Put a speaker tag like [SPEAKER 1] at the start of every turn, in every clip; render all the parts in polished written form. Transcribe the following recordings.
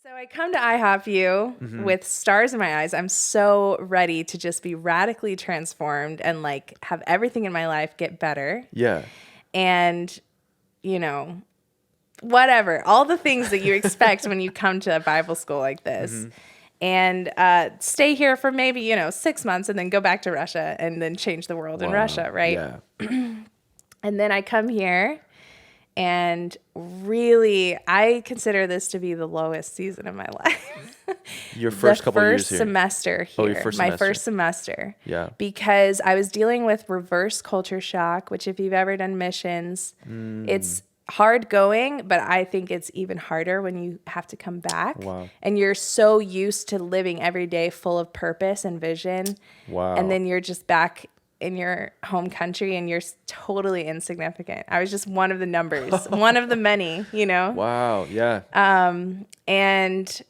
[SPEAKER 1] So I come to IHOP with stars in my eyes. I'm so ready to just be radically transformed and like have everything in my life get better.
[SPEAKER 2] Yeah.
[SPEAKER 1] And, you know, whatever, all the things that you expect when you come to a Bible school like this. And stay here for maybe, 6 months and then go back to Russia and then change the world in Russia, right?
[SPEAKER 2] Yeah.
[SPEAKER 1] And then I come here and really, I consider this to be the lowest season of my life.
[SPEAKER 2] Your first couple of years here.
[SPEAKER 1] Semester here.
[SPEAKER 2] Oh, your first
[SPEAKER 1] my
[SPEAKER 2] semester.
[SPEAKER 1] first semester.
[SPEAKER 2] Yeah.
[SPEAKER 1] Because I was dealing with reverse culture shock, which if you've ever done missions, it's hard going, but I think it's even harder when you have to come back.
[SPEAKER 2] Wow.
[SPEAKER 1] And you're so used to living every day full of purpose and vision.
[SPEAKER 2] Wow.
[SPEAKER 1] And then you're just back in your home country and you're totally insignificant. I was just one of the numbers, one of the many,
[SPEAKER 2] Wow. Yeah.
[SPEAKER 1] and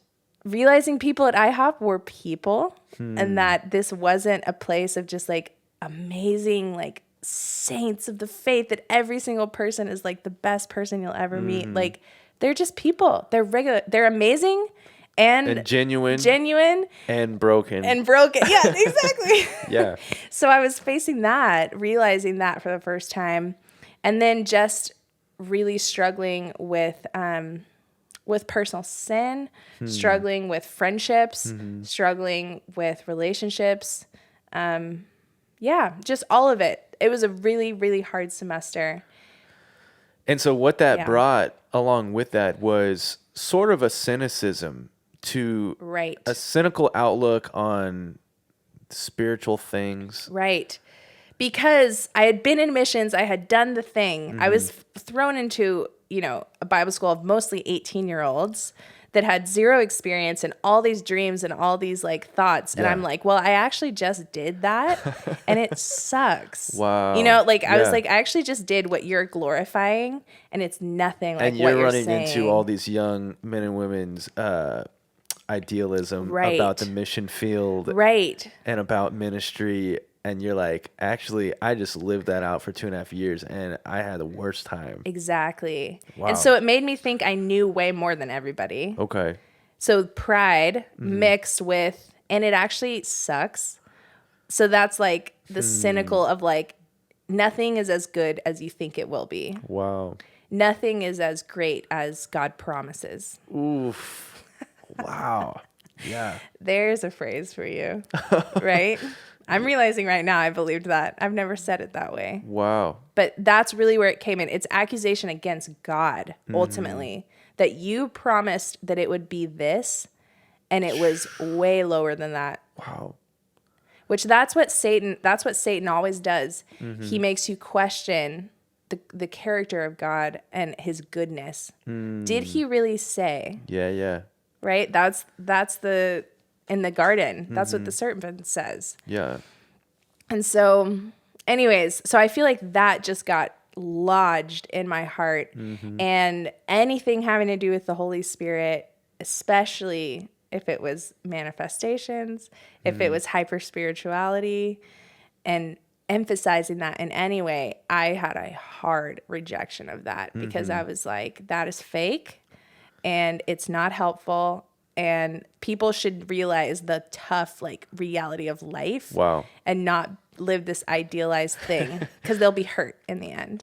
[SPEAKER 1] realizing people at IHOP were people and that this wasn't a place of just like amazing, like saints of the faith, that every single person is like the best person you'll ever meet. Like they're just people. They're regular. They're amazing and
[SPEAKER 2] genuine and broken.
[SPEAKER 1] Yeah, exactly.
[SPEAKER 2] Yeah.
[SPEAKER 1] So I was facing that, realizing that for the first time, and then just really struggling with personal sin, struggling with friendships, struggling with relationships. Yeah, just all of it. It was a really, really hard semester.
[SPEAKER 2] And so what that brought along with that was sort of a cynicism to a cynical outlook on spiritual things.
[SPEAKER 1] Right. Because I had been in missions, I had done the thing. I was thrown into, a Bible school of mostly 18-year-olds that had zero experience and all these dreams and all these like thoughts. And I'm like, well, I actually just did that and it sucks.
[SPEAKER 2] Wow.
[SPEAKER 1] I was like, I actually just did what you're glorifying and it's nothing like what you're saying.
[SPEAKER 2] And you're running into all these young men and women's idealism about the mission field.
[SPEAKER 1] Right.
[SPEAKER 2] And about ministry. And you're like, actually, I just lived that out for 2.5 years and I had the worst time.
[SPEAKER 1] Exactly.
[SPEAKER 2] Wow.
[SPEAKER 1] And so it made me think I knew way more than everybody.
[SPEAKER 2] Okay.
[SPEAKER 1] So pride mixed with, and it actually sucks. So that's like the cynical of like, nothing is as good as you think it will be.
[SPEAKER 2] Wow.
[SPEAKER 1] Nothing is as great as God promises.
[SPEAKER 2] Oof. Wow. Yeah.
[SPEAKER 1] There's a phrase for you, right? I'm realizing right now I believed that. I've never said it that way.
[SPEAKER 2] Wow.
[SPEAKER 1] But that's really where it came in. It's accusation against God, ultimately, that you promised that it would be this, and it was way lower than that.
[SPEAKER 2] Wow.
[SPEAKER 1] Which that's what Satan always does. He makes you question the character of God and his goodness. Did he really say?
[SPEAKER 2] Yeah, yeah.
[SPEAKER 1] Right? That's the in the garden. That's what the serpent says.
[SPEAKER 2] Yeah.
[SPEAKER 1] And so anyways, so I feel like that just got lodged in my heart. And anything having to do with the Holy Spirit, especially if it was manifestations, if it was hyper spirituality and emphasizing that in any way, I had a hard rejection of that because I was like, that is fake and it's not helpful. And people should realize the tough, like, reality of life.
[SPEAKER 2] Wow.
[SPEAKER 1] And not live this idealized thing because they'll be hurt in the end.